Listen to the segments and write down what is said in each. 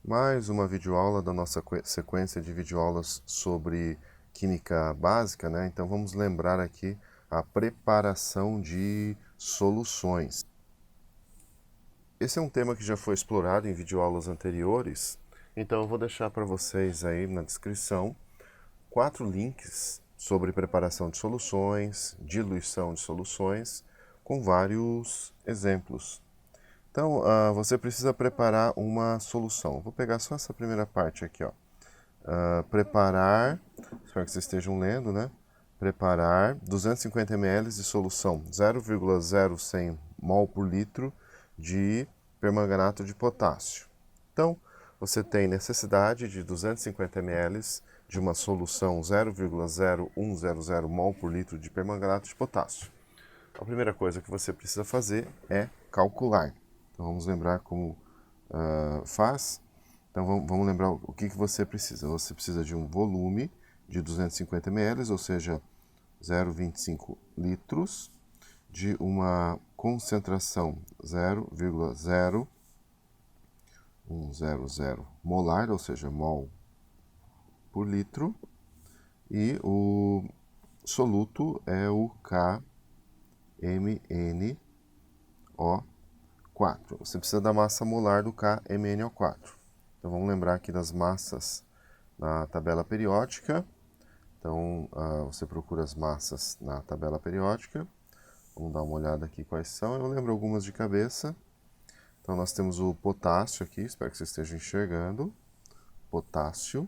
Mais uma videoaula da nossa sequência de videoaulas sobre química básica, né? Então vamos lembrar aqui a preparação de soluções. Esse é um tema que já foi explorado em videoaulas anteriores, então eu vou deixar para vocês aí na descrição 4 links sobre preparação de soluções, diluição de soluções, com vários exemplos. Então, você precisa preparar uma solução. Vou pegar só essa primeira parte aqui, ó. Preparar, espero que vocês estejam lendo, né? Preparar 250 ml de solução 0,0100 mol por litro de permanganato de potássio. Então, você tem necessidade de 250 ml de uma solução 0,0100 mol por litro de permanganato de potássio. A primeira coisa que você precisa fazer é calcular. Então vamos lembrar como faz. Então vamos lembrar o que você precisa. Você precisa de um volume de 250 ml, ou seja, 0,25 litros, de uma concentração 0,0100 molar, ou seja, mol por litro, e o soluto é o KMnO4. Você precisa da massa molar do KMnO4. Então vamos lembrar aqui das massas na tabela periódica. Então você procura as massas na tabela periódica. Vamos dar uma olhada aqui quais são. Eu lembro algumas de cabeça. Então nós temos o potássio aqui, espero que você esteja enxergando. Potássio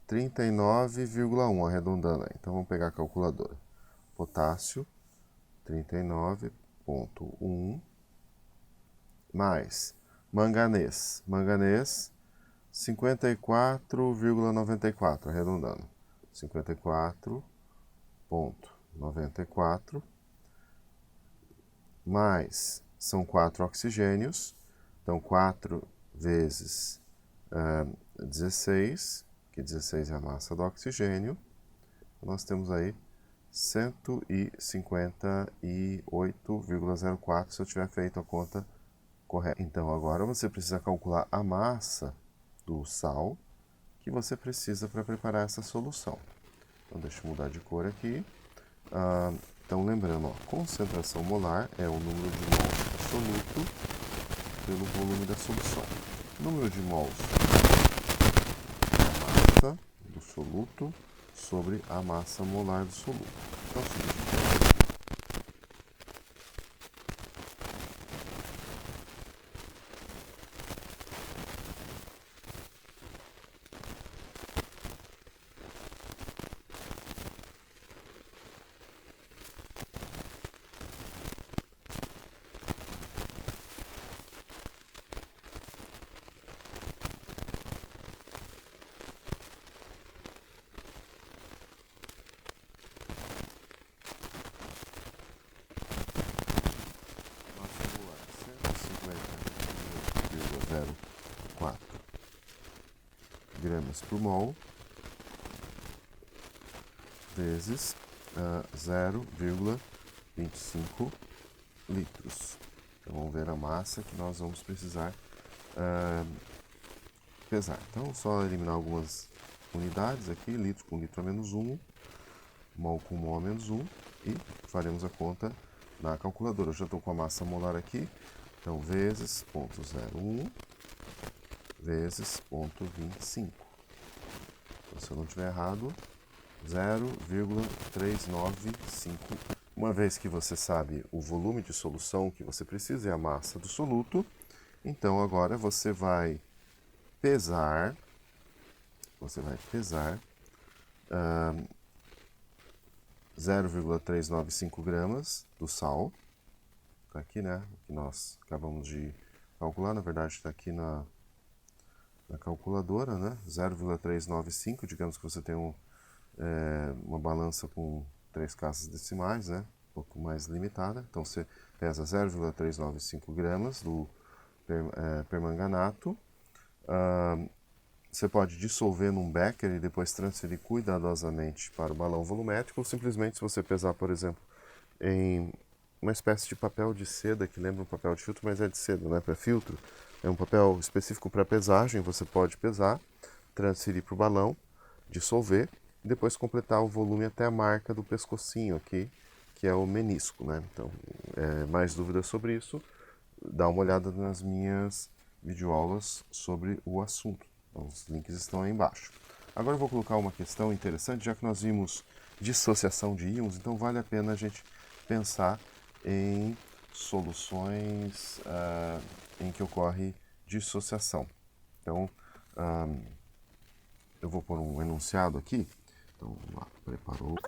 39,1, arredondando aí. Então vamos pegar a calculadora. Potássio 39,1 mais manganês. Manganês 54,94, arredondando. 54,94 mais são 4 oxigênios. Então 4 vezes 16, que 16 é a massa do oxigênio. Nós temos aí 158,04 se eu tiver feito a conta correta. Então agora você precisa calcular a massa do sal que você precisa para preparar essa solução. Então deixa eu mudar de cor aqui. Então lembrando, ó, concentração molar é o número de mols absoluto pelo volume da solução. Número de mols é a massa do soluto sobre a massa molar do soluto. Então, massa molar 150,04 gramas por mol vezes 0,25 litros. Então vamos ver a massa que nós vamos precisar pesar. Então só eliminar algumas unidades aqui, litro com litro a menos 1, mol com mol a menos 1, e faremos a conta na calculadora. Eu já estou com a massa molar aqui, então vezes 0,01 vezes 0,25. Então, se eu não estiver errado, 0,395. Uma vez que você sabe o volume de solução que você precisa e a massa do soluto, então agora você vai pesar 0,395 gramas do sal. Está aqui, né? Que nós acabamos de calcular, na verdade está aqui na calculadora, né? 0,395, digamos que você tem uma balança com 3 casas decimais, né? Um pouco mais limitada. Então você pesa 0,395 gramas do permanganato. Você pode dissolver num becker e depois transferir cuidadosamente para o balão volumétrico, ou simplesmente, se você pesar, por exemplo, em uma espécie de papel de seda, que lembra um papel de filtro, mas é de seda, não é para filtro, É um papel específico para pesagem, você pode pesar, transferir para o balão, dissolver e depois completar o volume até a marca do pescocinho aqui, que é o menisco, né? Então, mais dúvidas sobre isso, dá uma olhada nas minhas videoaulas sobre o assunto. Então, os links estão aí embaixo. Agora eu vou colocar uma questão interessante, já que nós vimos dissociação de íons, então vale a pena a gente pensar em soluções em que ocorre dissociação. Então, eu vou pôr um enunciado aqui. Então, vamos lá, preparou.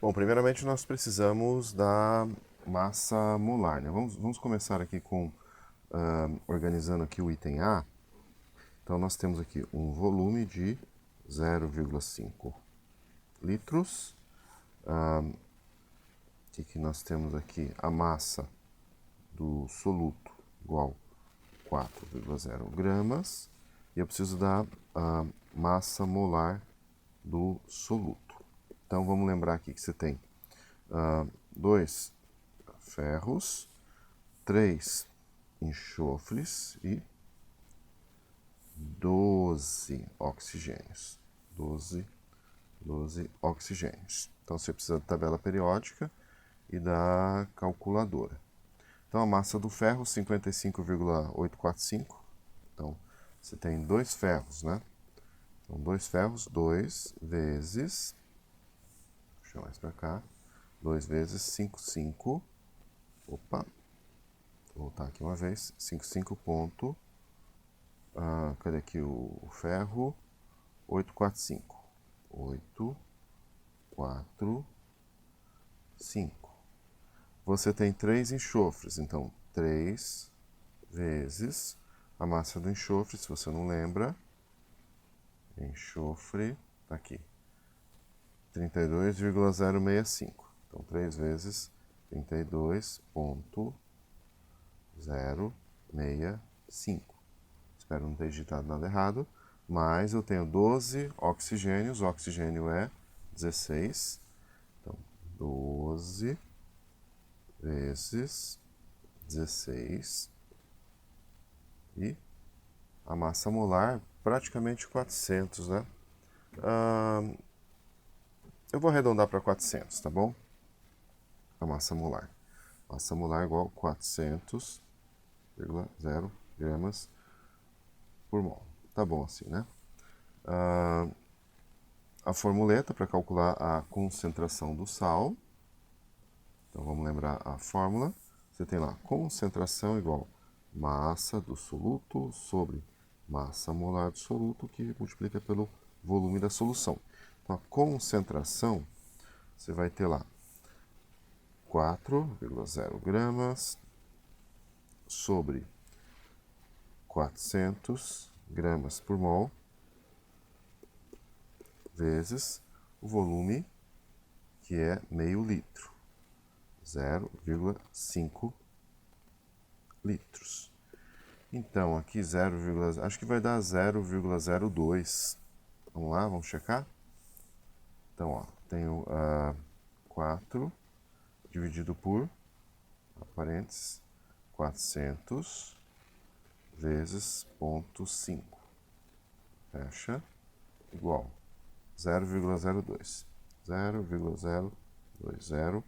Bom, primeiramente nós precisamos da massa molar, né? Vamos começar aqui com organizando aqui o item A. Então nós temos aqui um volume de 0,5 litros. O que nós temos aqui? A massa do soluto igual 4,0 gramas. E eu preciso da massa molar do soluto. Então vamos lembrar aqui que você tem 2 ferros, 3 enxofres e 12 oxigênios. 12 oxigênios. Então você precisa da tabela periódica e da calculadora. Então a massa do ferro 55,845. Então você tem 2 ferros, né? Então 2 ferros, 2 vezes, puxa mais para cá, 2 vezes 55. Opa, vou voltar aqui uma vez. 55 ponto. Cadê aqui o ferro? 845. 8, 4, 5. Você tem 3 enxofres, então 3 vezes a massa do enxofre, se você não lembra. Enxofre, tá aqui. 32,065. Então 3 vezes 32,065. Espero não ter digitado nada errado. Mas eu tenho 12 oxigênios. O oxigênio é 16. Então, 12 vezes 16. E a massa molar, praticamente 400, né? Eu vou arredondar para 400, tá bom? A massa molar. Massa molar igual a 400,0 gramas por mol. Tá bom assim, né? A formuleta para calcular a concentração do sal. Então vamos lembrar a fórmula. Você tem lá concentração igual massa do soluto sobre massa molar do soluto, que multiplica pelo volume da solução. Então a concentração, você vai ter lá 4,0 gramas sobre 400 gramas por mol vezes o volume, que é meio litro, 0,5 litros. Então, aqui 0, acho que vai dar 0,02. Vamos lá, vamos checar? Então, ó, tenho 4 dividido por, parênteses, 400 vezes 0,5. Fecha, igual 0,02. 0,020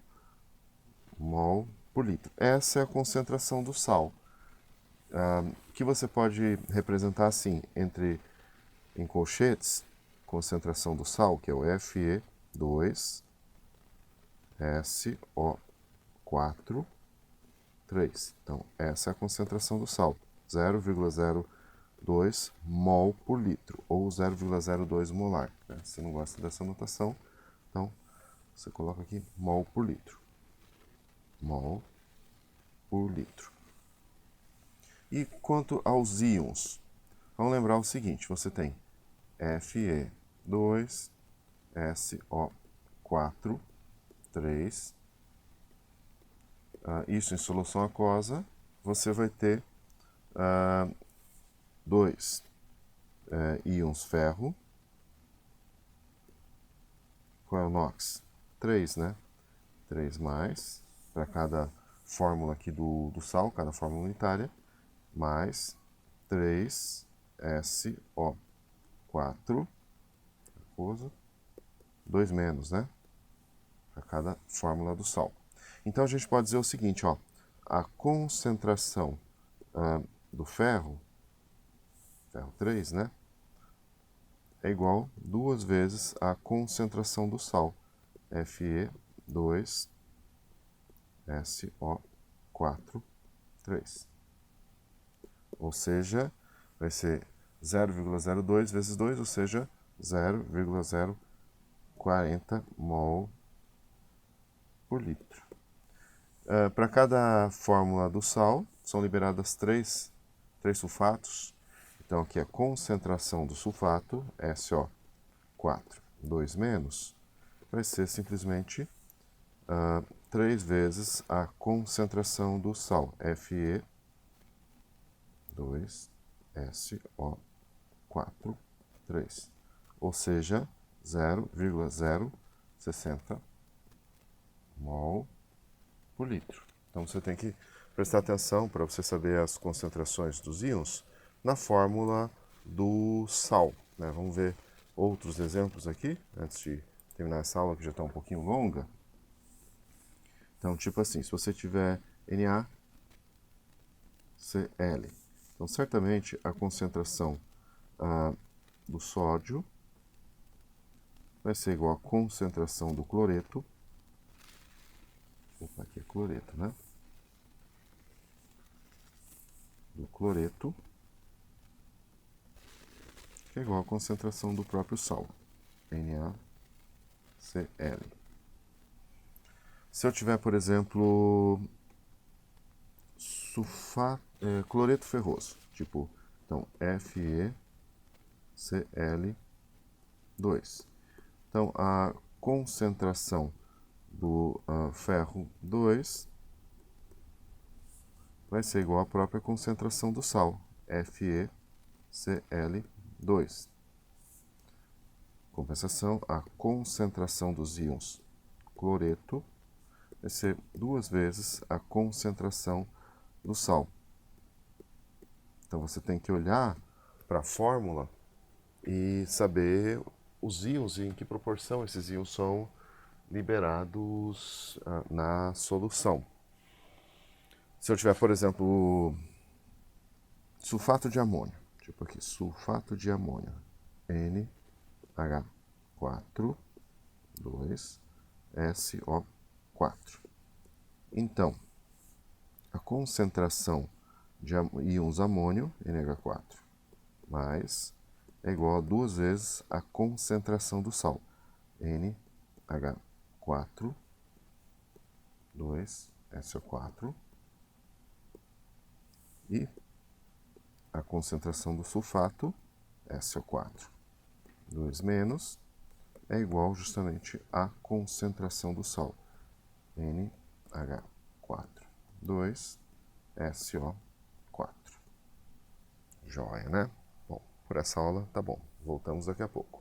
mol por litro. Essa é a concentração do sal, que você pode representar assim, em colchetes, concentração do sal, que é o Fe2, SO4, 3. Então, essa é a concentração do sal, 0,020 2 mol por litro, ou 0,02 molar. Né? Se você não gosta dessa notação, então você coloca aqui mol por litro. Mol por litro. E quanto aos íons? Vamos lembrar o seguinte, você tem Fe2SO4, 3. Isso em solução aquosa, você vai ter 2 íons ferro. Qual é o NOx? 3, né? 3 mais, para cada fórmula aqui do sal, cada fórmula unitária, mais 3SO4, 2 menos, né? Para cada fórmula do sal. Então a gente pode dizer o seguinte, ó, a concentração do ferro 3, né? É igual 2 vezes a concentração do sal, Fe2SO4, 3. Ou seja, vai ser 0,02 vezes 2, ou seja, 0,040 mol por litro. Para cada fórmula do sal, são liberadas 3 sulfatos. Então, aqui a concentração do sulfato, SO4, 2 menos, vai ser simplesmente 3 vezes a concentração do sal, Fe2SO4, 3. Ou seja, 0,060 mol por litro. Então você tem que prestar atenção para você saber as concentrações dos íons na fórmula do sal. Né? Vamos ver outros exemplos aqui, antes de terminar essa aula que já está um pouquinho longa. Então, tipo assim, se você tiver NaCl, então certamente a concentração do sódio vai ser igual à concentração do cloreto. Opa, aqui é cloreto, né? Do cloreto, que é igual à concentração do próprio sal, NaCl. Se eu tiver, por exemplo, cloreto ferroso, tipo, então FeCl2. Então, a concentração do ferro 2 vai ser igual à própria concentração do sal, FeCl2. Compensação, a concentração dos íons cloreto vai ser 2 vezes a concentração do sal. Então você tem que olhar para a fórmula e saber os íons e em que proporção esses íons são liberados na solução. Se eu tiver, por exemplo, sulfato de amônio, tipo aqui, sulfato de amônio, NH4, 2, SO4. Então, a concentração de íons amônio, NH4, mais é igual a 2 vezes a concentração do sal, NH4, 2, SO4, e a concentração do sulfato, SO4, 2 menos, é igual justamente à concentração do sal, NH4, 2, SO4. Joia, né? Bom, por essa aula tá bom. Voltamos daqui a pouco.